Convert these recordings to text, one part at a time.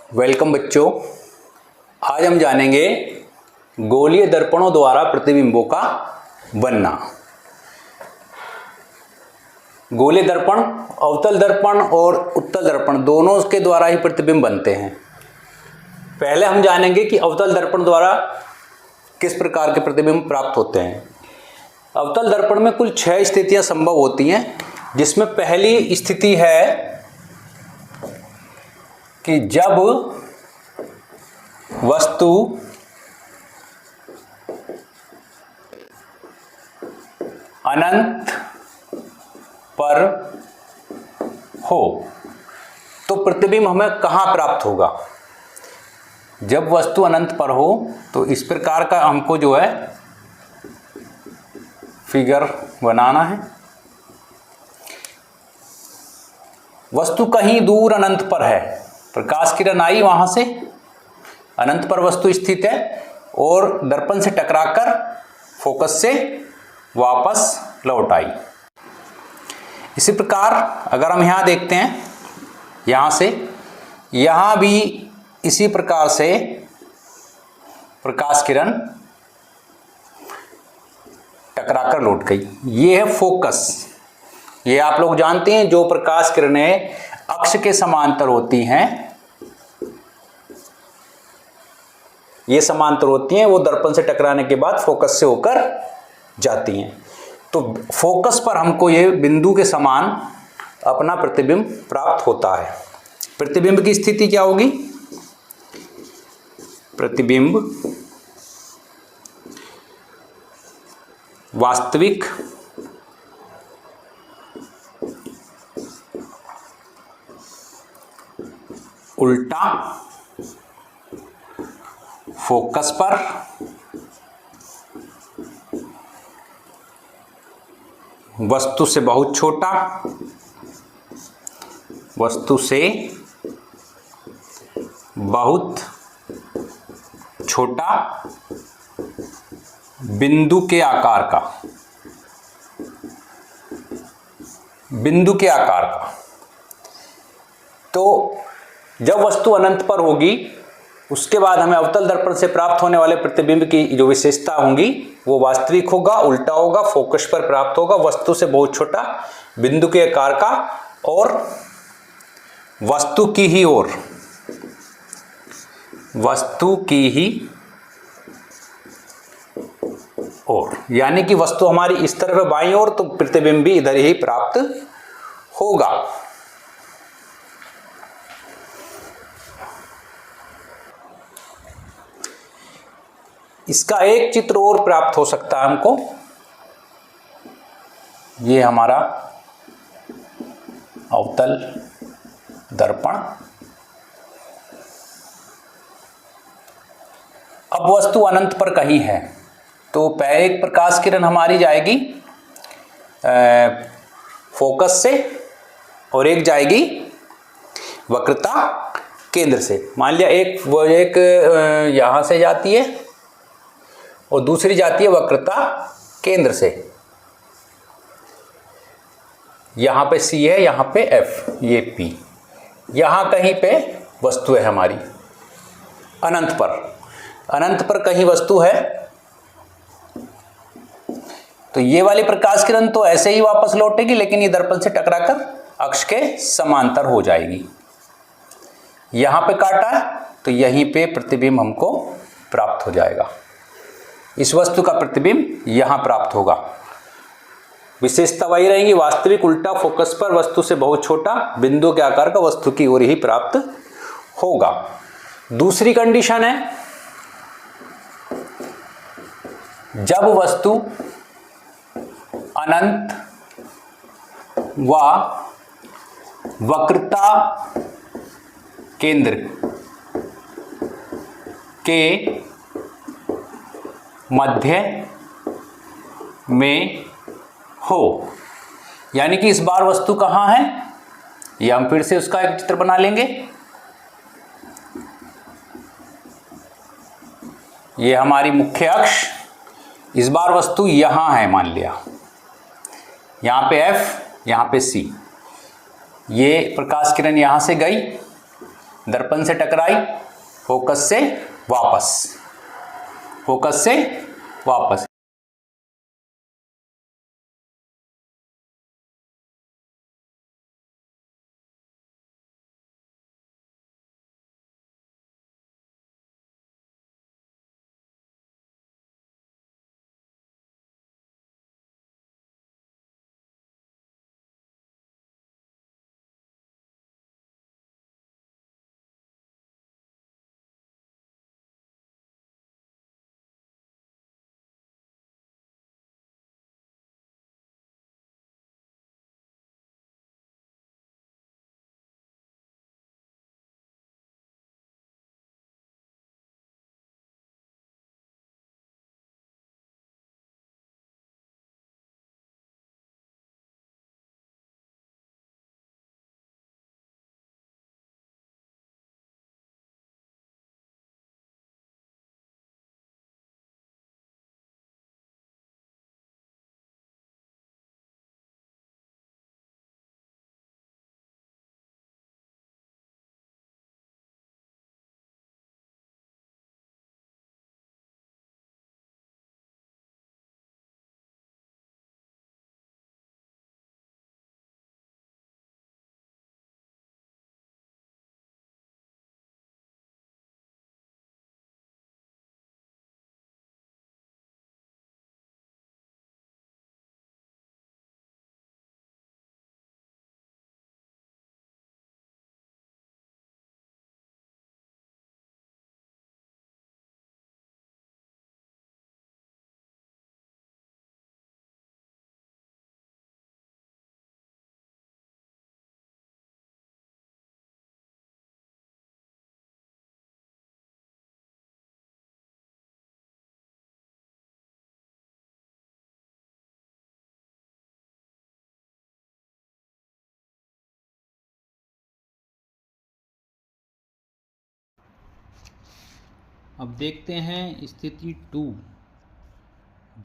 Welcome बच्चों। आज हम जानेंगे गोलीय दर्पणों द्वारा प्रतिबिंबों का बनना। गोलीय दर्पण, अवतल दर्पण और उत्तल दर्पण दोनों के द्वारा ही प्रतिबिंब बनते हैं। पहले हम जानेंगे कि अवतल दर्पण द्वारा किस प्रकार के प्रतिबिंब प्राप्त होते हैं। अवतल दर्पण में कुल 6 स्थितियां संभव होती हैं, जिसमें पहली स्थिति है कि जब वस्तु अनंत पर हो तो प्रतिबिंब हमें कहाँ प्राप्त होगा। जब वस्तु अनंत पर हो तो इस प्रकार का हमको जो है फिगर बनाना है। वस्तु कहीं दूर अनंत पर है, प्रकाश किरण आई वहां से, अनंत पर वस्तु स्थित है और दर्पण से टकराकर फोकस से वापस लौट आई। इसी प्रकार अगर हम यहां देखते हैं, यहां से यहां भी इसी प्रकार से प्रकाश किरण टकराकर लौट गई। ये है फोकस। ये आप लोग जानते हैं, जो प्रकाश किरणें अक्ष के समांतर होती हैं, ये समांतर होती हैं, वो दर्पण से टकराने के बाद फोकस से होकर जाती हैं। तो फोकस पर हमको ये बिंदु के समान अपना प्रतिबिंब प्राप्त होता है। प्रतिबिंब की स्थिति क्या होगी? प्रतिबिंब वास्तविक उल्टा फोकस पर वस्तु से बहुत छोटा, वस्तु से बहुत छोटा बिंदु के आकार का, बिंदु के आकार का। तो जब वस्तु अनंत पर होगी उसके बाद हमें अवतल दर्पण से प्राप्त होने वाले प्रतिबिंब की जो विशेषता होंगी वो वास्तविक होगा, उल्टा होगा, फोकस पर प्राप्त होगा, वस्तु से बहुत छोटा, बिंदु के आकार का और वस्तु की ही ओर, वस्तु की ही ओर, यानी कि वस्तु हमारी इस तरफ है बाईं ओर, तो प्रतिबिंब भी इधर ही प्राप्त होगा। इसका एक चित्र और प्राप्त हो सकता है हमको। ये हमारा अवतल दर्पण। अब वस्तु अनंत पर कहीं है तो पहले एक प्रकाश किरण हमारी जाएगी फोकस से और एक जाएगी वक्रता केंद्र से। मान लिया एक यहां से जाती है और दूसरी जाती है वक्रता केंद्र से। यहां पे C है, यहां पे F, ये P। यहां कहीं पे वस्तु है हमारी अनंत पर, अनंत पर कहीं वस्तु है। तो ये वाली प्रकाश किरण तो ऐसे ही वापस लौटेगी, लेकिन ये दर्पण से टकराकर अक्ष के समांतर हो जाएगी। यहां पे काटा है तो यहीं पे प्रतिबिंब हमको प्राप्त हो जाएगा। इस वस्तु का प्रतिबिंब यहां प्राप्त होगा। विशेषता वही रहेगी, वास्तविक उल्टा, फोकस पर, वस्तु से बहुत छोटा, बिंदु के आकार का, वस्तु की ओर ही प्राप्त होगा। दूसरी कंडीशन है जब वस्तु अनंत व वक्रता केंद्र के मध्य में हो। यानी कि इस बार वस्तु कहाँ है, ये हम फिर से उसका एक चित्र बना लेंगे। ये हमारी मुख्य अक्ष, इस बार वस्तु यहां है, मान लिया यहां पे F, यहां पे C। ये प्रकाश किरण यहां से गई दर्पण से टकराई, फोकस से वापस, फोकस से वापस। अब देखते हैं स्थिति 2।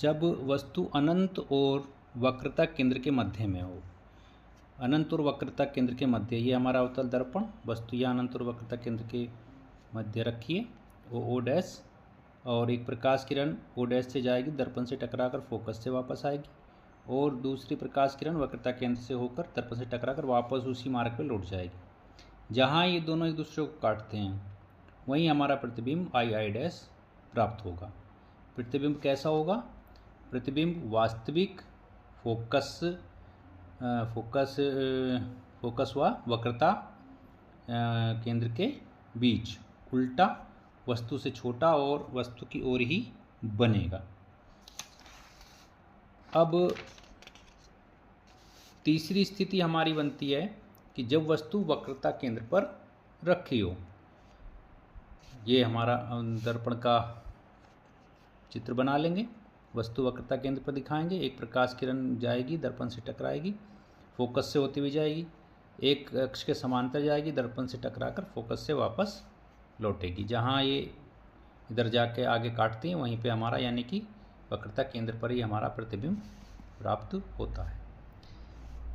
जब वस्तु अनंत और वक्रता केंद्र के मध्य में हो। अनंत और वक्रता केंद्र के मध्य, ये हमारा अवतल दर्पण, वस्तु या अनंत और वक्रता केंद्र के मध्य रखिए, वो ओ डैश, और एक प्रकाश किरण ओ डैश से जाएगी, दर्पण से टकराकर फोकस से वापस आएगी, और दूसरी प्रकाश किरण वक्रता केंद्र से होकर दर्पण से टकराकर वापस उसी मार्ग पर लौट जाएगी। जहाँ ये दोनों एक दूसरे को काटते हैं वहीं हमारा प्रतिबिंब आई डैश प्राप्त होगा। प्रतिबिंब कैसा होगा? प्रतिबिंब वास्तविक फोकस व वक्रता केंद्र के बीच उल्टा, वस्तु से छोटा और वस्तु की ओर ही बनेगा। अब तीसरी स्थिति हमारी बनती है कि जब वस्तु वक्रता केंद्र पर रखी हो। ये हमारा दर्पण का चित्र बना लेंगे, वस्तु वक्रता केंद्र पर दिखाएंगे, एक प्रकाश किरण जाएगी, दर्पण से टकराएगी, फोकस से होती हुई जाएगी, एक अक्ष के समांतर जाएगी, दर्पण से टकराकर फोकस से वापस लौटेगी। जहाँ ये इधर जाके आगे काटती हैं वहीं पे हमारा यानी कि वक्रता केंद्र पर ही हमारा प्रतिबिंब प्राप्त होता है।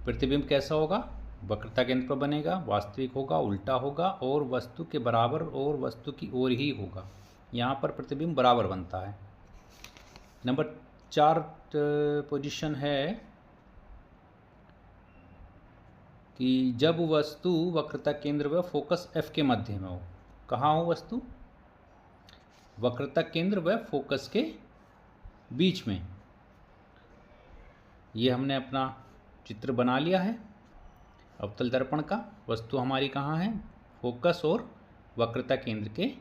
प्रतिबिंब कैसा होगा? वक्रता केंद्र पर बनेगा, वास्तविक होगा, उल्टा होगा और वस्तु के बराबर और वस्तु की ओर ही होगा। यहाँ पर प्रतिबिंब बराबर बनता है। नंबर 4 पोजीशन है कि जब वस्तु वक्रता केंद्र व फोकस F के मध्य में हो। कहाँ हो वस्तु? वक्रता केंद्र व फोकस के बीच में। ये हमने अपना चित्र बना लिया है अवतल दर्पण का। वस्तु हमारी कहाँ है? फोकस और वक्रता केंद्र के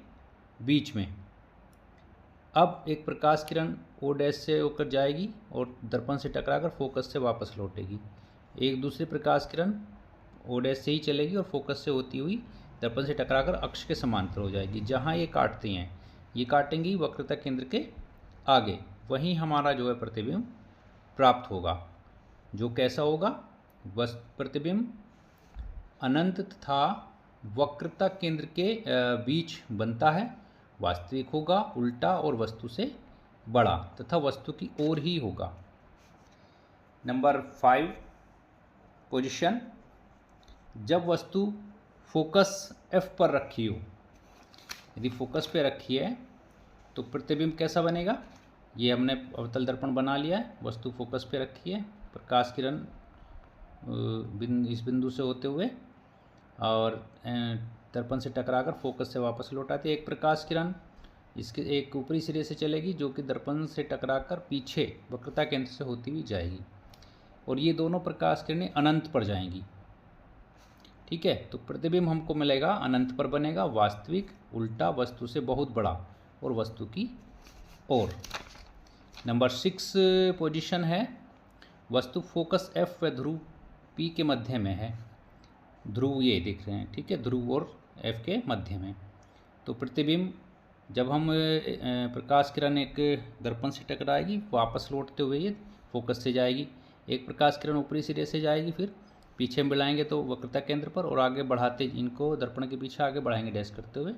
बीच में। अब एक प्रकाश किरण ओ डैश से होकर जाएगी और दर्पण से टकराकर फोकस से वापस लौटेगी। एक दूसरी प्रकाश किरण ओ डैश से ही चलेगी और फोकस से होती हुई दर्पण से टकराकर अक्ष के समांतर हो जाएगी। जहाँ ये काटती हैं, ये काटेंगी वक्रता केंद्र के आगे, वहीं हमारा जो है प्रतिबिंब प्राप्त होगा। जो कैसा होगा? प्रतिबिंब अनंत तथा वक्रता केंद्र के बीच बनता है, वास्तविक होगा, उल्टा और वस्तु से बड़ा तथा वस्तु की ओर ही होगा। नंबर 5 पोजीशन, जब वस्तु फोकस F पर रखी हो, यदि फोकस पे रखी है तो प्रतिबिंब कैसा बनेगा। ये हमने अवतल दर्पण बना लिया है, वस्तु फोकस पे रखी है, प्रकाश किरण इस बिंदु से होते हुए और दर्पण से टकराकर फोकस से वापस लौट आती है। एक प्रकाश किरण इसके एक ऊपरी सिरे से चलेगी जो कि दर्पण से टकराकर पीछे वक्रता केंद्र से होती हुई जाएगी और ये दोनों प्रकाश किरणें अनंत पर जाएंगी। ठीक है, तो प्रतिबिंब हमको मिलेगा अनंत पर बनेगा, वास्तविक, उल्टा, वस्तु से बहुत बड़ा और वस्तु की ओर। नंबर 6 पोजीशन है, वस्तु फोकस F व ध्रुव P के मध्य में है। ध्रुव ये दिख रहे हैं, ठीक है, ध्रुव और F के मध्य में। तो प्रतिबिंब जब हम प्रकाश किरण एक दर्पण से टकराएगी, वापस लौटते हुए ये फोकस से जाएगी। एक प्रकाश किरण ऊपरी सिरे से जाएगी, फिर पीछे मिलाएंगे तो वक्रता केंद्र पर, और आगे बढ़ाते इनको दर्पण के पीछे आगे बढ़ाएंगे डैश करते हुए,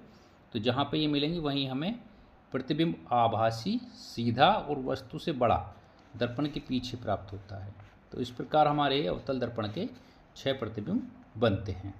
तो जहाँ पे ये मिलेंगी वहीं हमें प्रतिबिंब आभासी, सीधा और वस्तु से बड़ा दर्पण के पीछे प्राप्त होता है। तो इस प्रकार हमारे अवतल दर्पण के 6 प्रतिबिंब बनते हैं।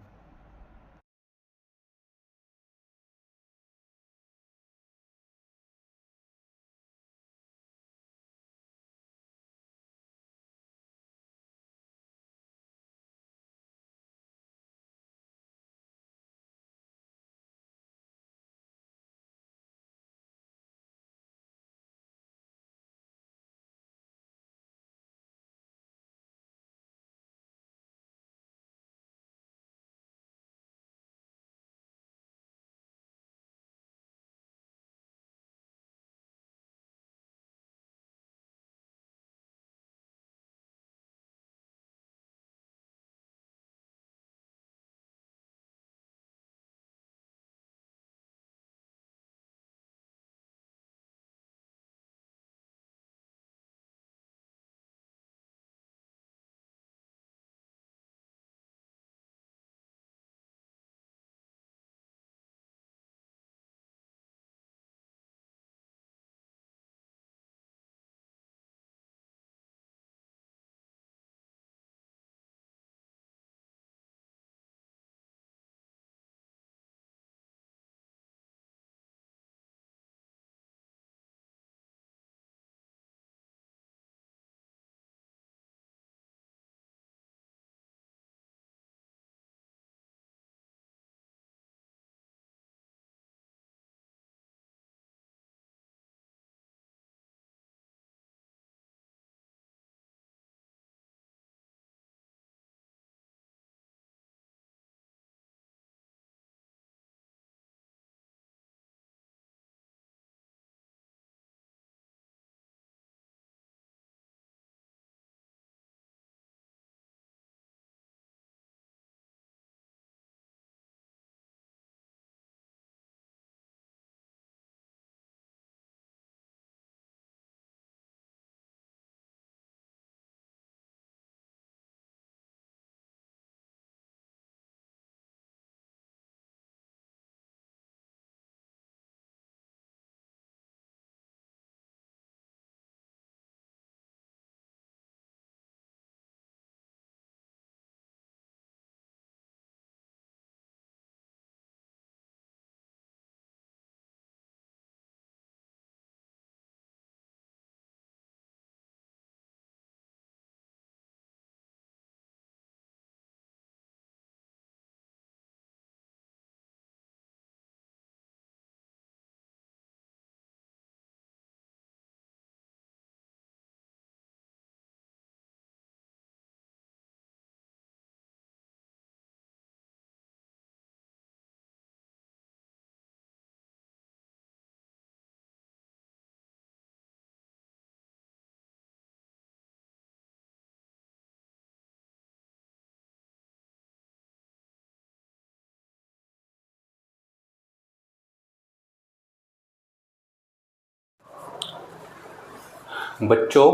बच्चों,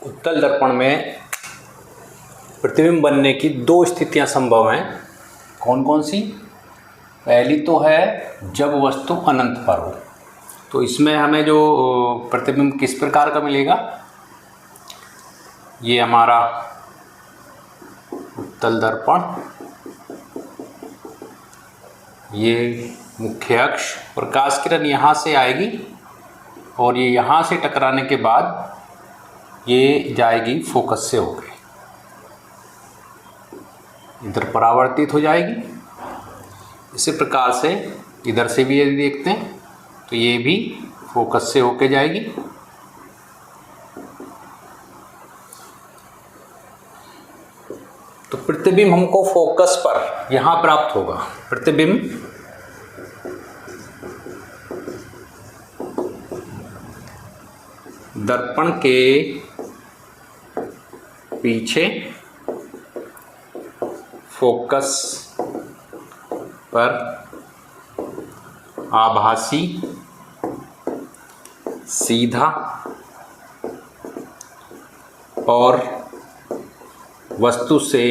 उत्तल दर्पण में प्रतिबिंब बनने की 2 स्थितियां संभव हैं। कौन कौन सी? पहली तो है जब वस्तु अनंत पर हो, तो इसमें हमें जो प्रतिबिंब किस प्रकार का मिलेगा, ये हमारा उत्तल दर्पण ये मुख्य अक्ष, प्रकाश किरण यहाँ से आएगी और ये यहाँ से टकराने के बाद ये जाएगी फोकस से होकर इधर परावर्तित हो जाएगी। इसी प्रकार से इधर से भी यदि देखते हैं तो ये भी फोकस से होके जाएगी। तो प्रतिबिंब हमको फोकस पर यहाँ प्राप्त होगा। प्रतिबिंब दर्पण के पीछे फोकस पर आभासी सीधा और वस्तु से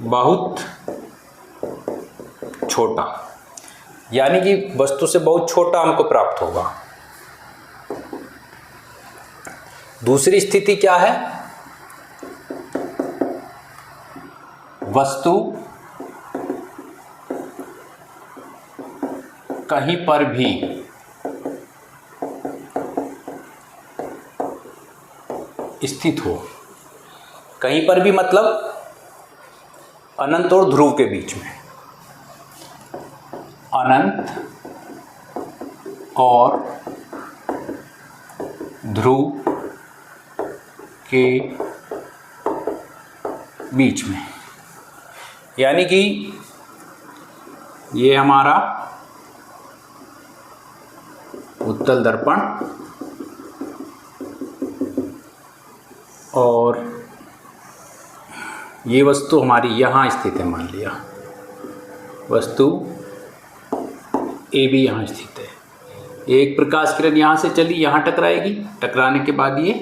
बहुत छोटा, यानी कि वस्तु से बहुत छोटा हमको प्राप्त होगा। दूसरी स्थिति क्या है? वस्तु कहीं पर भी स्थित हो, कहीं पर भी मतलब अनंत और ध्रुव के बीच में, अनंत और ध्रुव के बीच में, यानी कि ये हमारा उत्तल दर्पण और ये वस्तु हमारी यहाँ स्थित है। मान लिया वस्तु ए भी यहाँ स्थित है। एक प्रकाश किरण यहाँ से चली, यहाँ टकराएगी, टकराने के बाद ये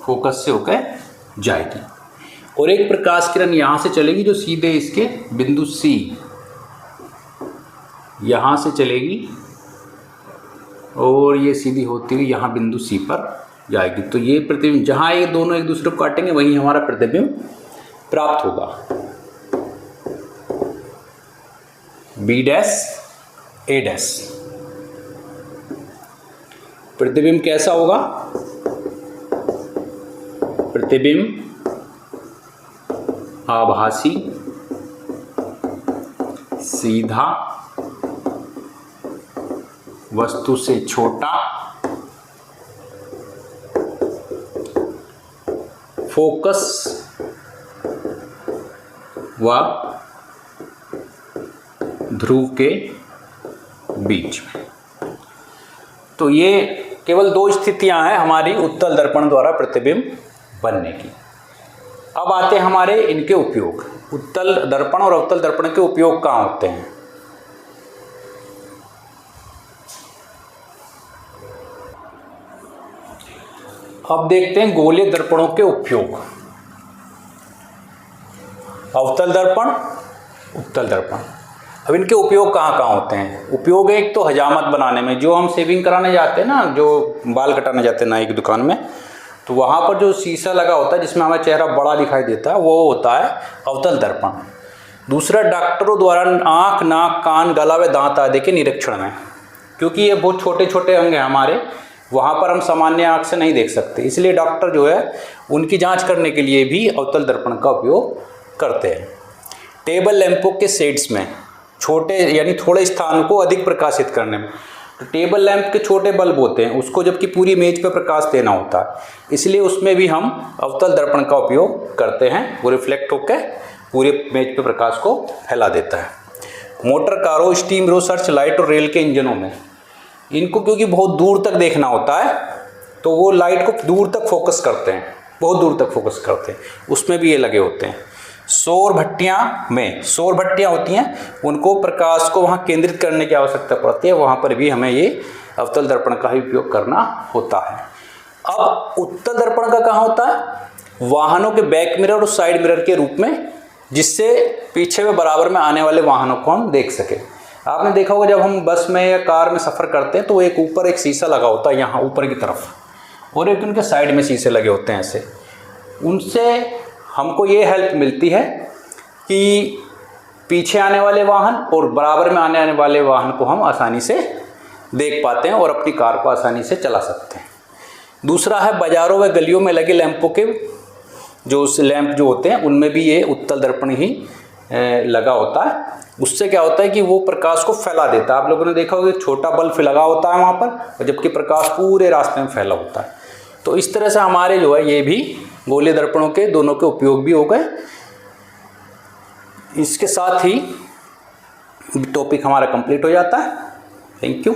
फोकस से होकर जाएगी और एक प्रकाश किरण यहाँ से चलेगी जो सीधे इसके बिंदु सी यहाँ से चलेगी और ये सीधी होती हुई यहाँ बिंदु सी पर जाएगी। तो ये प्रतिबिंब जहाँ ये दोनों एक दूसरे को काटेंगे वहीं हमारा प्रतिबिंब प्राप्त होगा। बी डैश ए डैश प्रतिबिंब कैसा होगा? प्रतिबिंब आभासी सीधा वस्तु से छोटा फोकस व ध्रुव के बीच में। तो ये केवल दो स्थितियां हैं हमारी उत्तल दर्पण द्वारा प्रतिबिंब बनने की। अब आते हैं हमारे इनके उपयोग। उत्तल दर्पण और अवतल दर्पण के उपयोग कहाँ होते हैं? अब देखते हैं गोलीय दर्पणों के उपयोग। अवतल दर्पण, उत्तल दर्पण। अब इनके उपयोग कहाँ कहाँ होते हैं? उपयोग एक तो हजामत बनाने में, जो हम शेविंग कराने जाते हैं ना, जो बाल कटाने जाते हैं नाई की दुकान में, तो वहाँ पर जो शीशा लगा होता है जिसमें हमारा चेहरा बड़ा दिखाई देता है, वो होता है अवतल दर्पण। दूसरा, डॉक्टरों द्वारा आँख, नाक, कान, गला व दांत आदि के निरीक्षण में, क्योंकि ये बहुत छोटे छोटे अंग हैं हमारे, वहाँ पर हम सामान्य आँख से नहीं देख सकते, इसलिए डॉक्टर जो है उनकी जांच करने के लिए भी अवतल दर्पण का उपयोग करते हैं। टेबल लैंपों के शेड्स में, छोटे यानी थोड़े स्थान को अधिक प्रकाशित करने में, तो टेबल लैंप के छोटे बल्ब होते हैं, उसको जबकि पूरी मेज पर प्रकाश देना होता है, इसलिए उसमें भी हम अवतल दर्पण का उपयोग करते हैं। वो रिफ्लेक्ट होकर पूरे मेज पर प्रकाश को फैला देता है। मोटर कारों, स्टीम रो, सर्च लाइट और रेल के इंजनों में, इनको क्योंकि बहुत दूर तक देखना होता है तो वो लाइट को दूर तक फोकस करते हैं, बहुत दूर तक फोकस करते हैं, उसमें भी ये लगे होते हैं। सौर भट्टियाँ में, सौर भट्टियाँ होती हैं, उनको प्रकाश को वहाँ केंद्रित करने की आवश्यकता पड़ती है, वहाँ पर भी हमें ये अवतल दर्पण का ही उपयोग करना होता है। अब उत्तल दर्पण का कहाँ होता है? वाहनों के बैक मिरर और साइड मिरर के रूप में, जिससे पीछे में बराबर में आने वाले वाहनों को हम देख सके। आपने देखा होगा जब हम बस में या कार में सफ़र करते हैं तो एक ऊपर एक शीशा लगा होता है यहाँ ऊपर की तरफ, और एक उनके साइड में शीशे लगे होते हैं ऐसे। उनसे हमको ये हेल्प मिलती है कि पीछे आने वाले वाहन और बराबर में आने वाले वाहन को हम आसानी से देख पाते हैं और अपनी कार को आसानी से चला सकते हैं। दूसरा है बाजारों व गलियों में लगे लैंपों के जो लैंप जो होते हैं उनमें भी ये उत्तल दर्पण ही लगा होता है। उससे क्या होता है कि वो प्रकाश को फैला देता है। आप लोगों ने देखा होगा छोटा बल्ब लगा होता है वहाँ पर, और जबकि प्रकाश पूरे रास्ते में फैला होता है। तो इस तरह से हमारे जो है ये भी गोलीय दर्पणों के दोनों के उपयोग भी हो गए। इसके साथ ही टॉपिक हमारा कंप्लीट हो जाता है। Thank you.